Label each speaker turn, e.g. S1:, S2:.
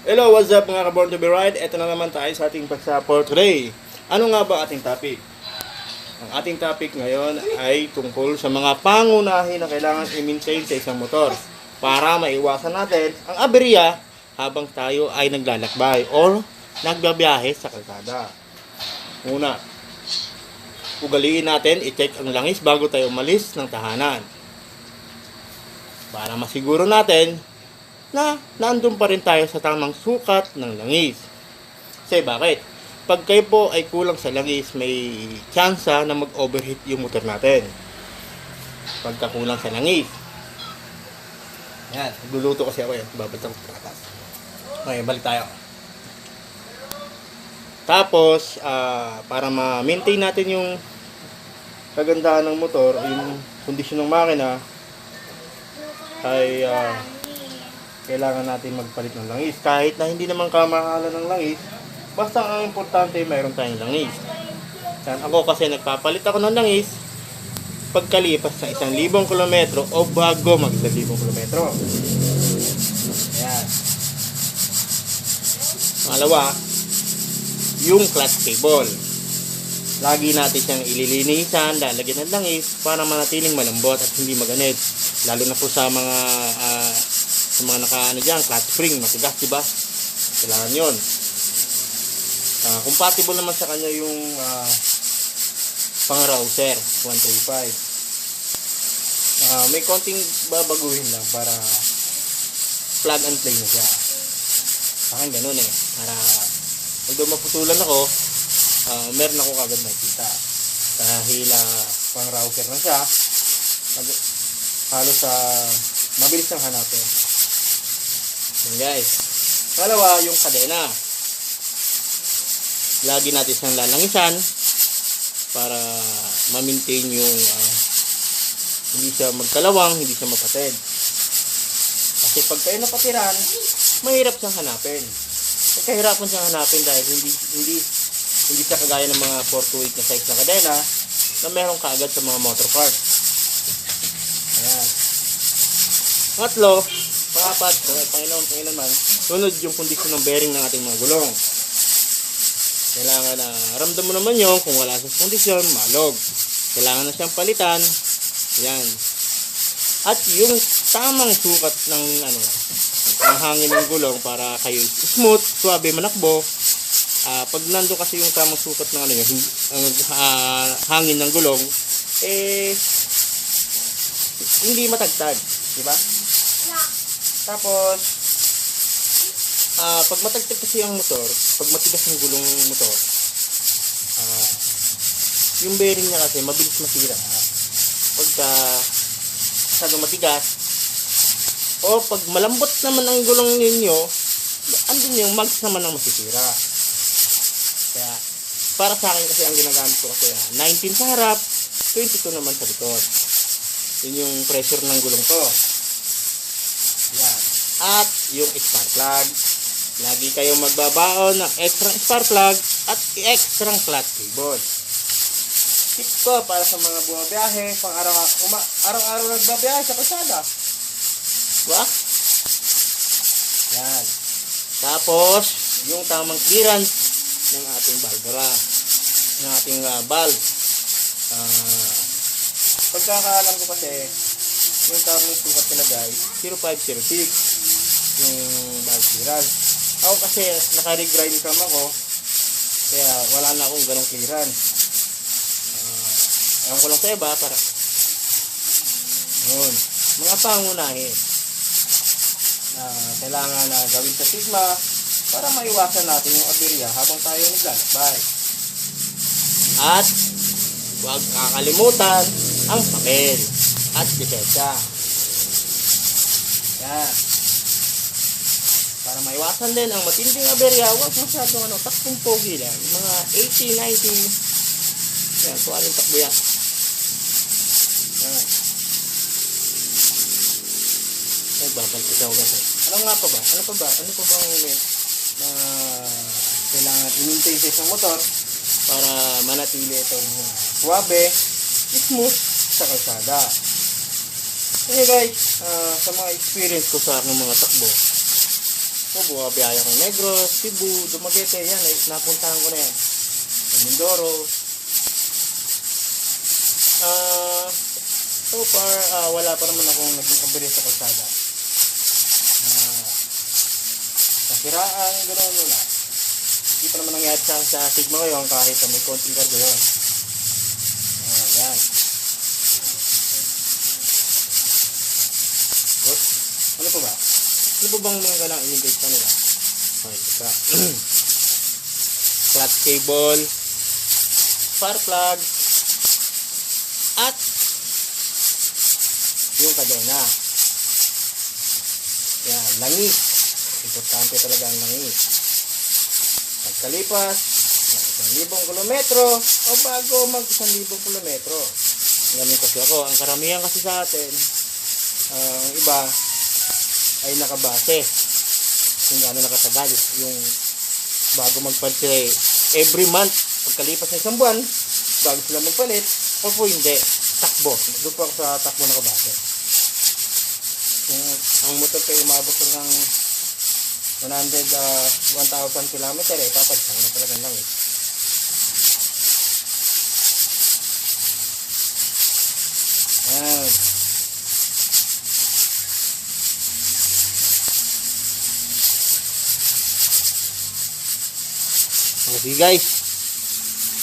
S1: Hello, what's up mga ka-Born to be Right? Ito na naman tayo sa ating pagsa-for today. Ano nga ba ating topic? Ang ating topic ngayon ay tungkol sa mga pangunahin na kailangan i-maintain sa isang motor para maiwasan natin ang aberya habang tayo ay naglalakbay o nagbabiyahe sa kalsada. Una, ugaliin natin i-check ang langis bago tayo umalis ng tahanan para masiguro natin na nandun pa rin tayo sa tamang sukat ng langis. Kasi bakit? Pag kayo po ay kulang sa langis, may tsansa na mag-overheat yung motor natin. Pagka kulang sa langis. Yan, nagluluto kasi ako yan. Babalik ako sa atas. Okay, balik tayo. Tapos, para ma-maintain natin yung kagandahan ng motor, yung kondisyon ng makina, ay kailangan natin magpalit ng langis. Kahit na hindi naman kamahalan ng langis, basta ang importante mayroon tayong langis. Yan, ako kasi nagpapalit ako ng langis pagkalipas ng 1,000 kilometro o bago mag 1,000 kilometro. Yan. Pangalawa, yung clutch cable. Lagi natin siyang ililinisan, lalagyan ng langis para manatiling malambot at hindi maganit. Lalo na po sa mga clutch spring, matigas, diba? Kailangan yun. Compatible naman sa kanya yung pang Rouser 135. May konting babaguhin lang para plug and play na siya. Akin ganun eh. Para although maputulan ako, meron ako kagad nakikita. Dahil pang Rouser na siya, halos mabilis nang hanapin. Yan guys. Dalawa, yung kadena. Lagi natin siyang lalangisan para ma-maintain yung hindi siya magkalawang, hindi siya mapatid. Kasi pag kayo napatiran, mahirap siyang hanapin. Kahirapan siyang hanapin dahil hindi siya kagaya ng mga 428 na size na kadena na meron kaagad sa mga motor parts. Ayan. Tatlo, pang-apat, pangilan man, sunod yung kondisyon ng bearing ng ating mga gulong. Kailangan na ramdam mo naman yun kung wala sa kondisyon, malog. Kailangan na siyang palitan. Yan. At yung tamang sukat ng ng hangin ng gulong para kayo smooth, suabe manakbo. Pag nando kasi yung tamang sukat ng hangin ng gulong, hindi matagtag, di ba? Tapos, pag matagtag kasi ang motor, pag matigas ang gulong ng motor, yung bearing niya kasi mabilis masira. Pagka masyadong matigas, o pag malambot naman ang gulong ninyo, andun yung mags naman ang masisira. Kaya, para sa akin kasi ang ginagamit ko kasi 19 sa harap, 22 naman sa likod. Yun yung pressure ng gulong ko. Yan. At yung spark plug. Lagi kayong magbabaon ng extra spark plug at extra clutch cable. Tip ko para sa mga bumabiyahe, pang araw-araw nagbabiyahe sa kalsada. Diba? Yan. Tapos, yung tamang clearance ng ating valvula, ng ating valve. Pagkakaalam ko kasi, yung tamang sukat nila guys, 0506 yung valve clearance. Ako kasi naka-regrind cam ako, kaya wala na akong ganong clearance. Ewan ko lang sa iba para yun, mga pangunahin na kailangan na gawin sa Sigma para maiwasan natin yung aberya habang tayo naglalakbay. At huwag kakalimutan ang papel at lisensya. Yan. Para maiwasan din ang matinding aberya, huwag masyadong takbong pogi lang. Mga 80, 90, yan, tuwaling takbo yan. Yan. Babalik ako kasi. Ano pa ba? Ano pa bang kailangan i-maintain sa isang motor para manatili itong suwabe, smooth sa kalsada. Okay guys, sa mga experience ko sa aking mga takbo, O, bumabiyaya ko Negros, Cebu, Dumaguete, yan, napuntahan ko na yan. Mindoro. So far, wala pa naman akong naging abiri sa kalsada. Nasiraan, gano'n, wala. Hindi pa naman nangyayat sa Sigma ngayon kahit may konting cargo yun. Yan. Good. Ano pa ba? Ano pa bang mga kailangan i-engage pa nila? Okay, ito. Clutch cable, spark plug, at yung kadena. Yan, langis. Importante talaga ang langis. Pagkalipas ng 1,000 kilometro o bago mag 1,000 kilometro. Ganun kasi ako. Ang karamihan kasi sa atin, ang iba ay nakabase kung gaano nakatagal. Yung bago magpalit every month, pagkalipas ng isang buwan, bago sila magpalit, o po hindi, takbo. Doon po ako sa takbo nakabase. Kung ang motor kayo umabot ng 1,000 kilometer, papalitan ko na talaga lang eh. Ayan. Okay guys,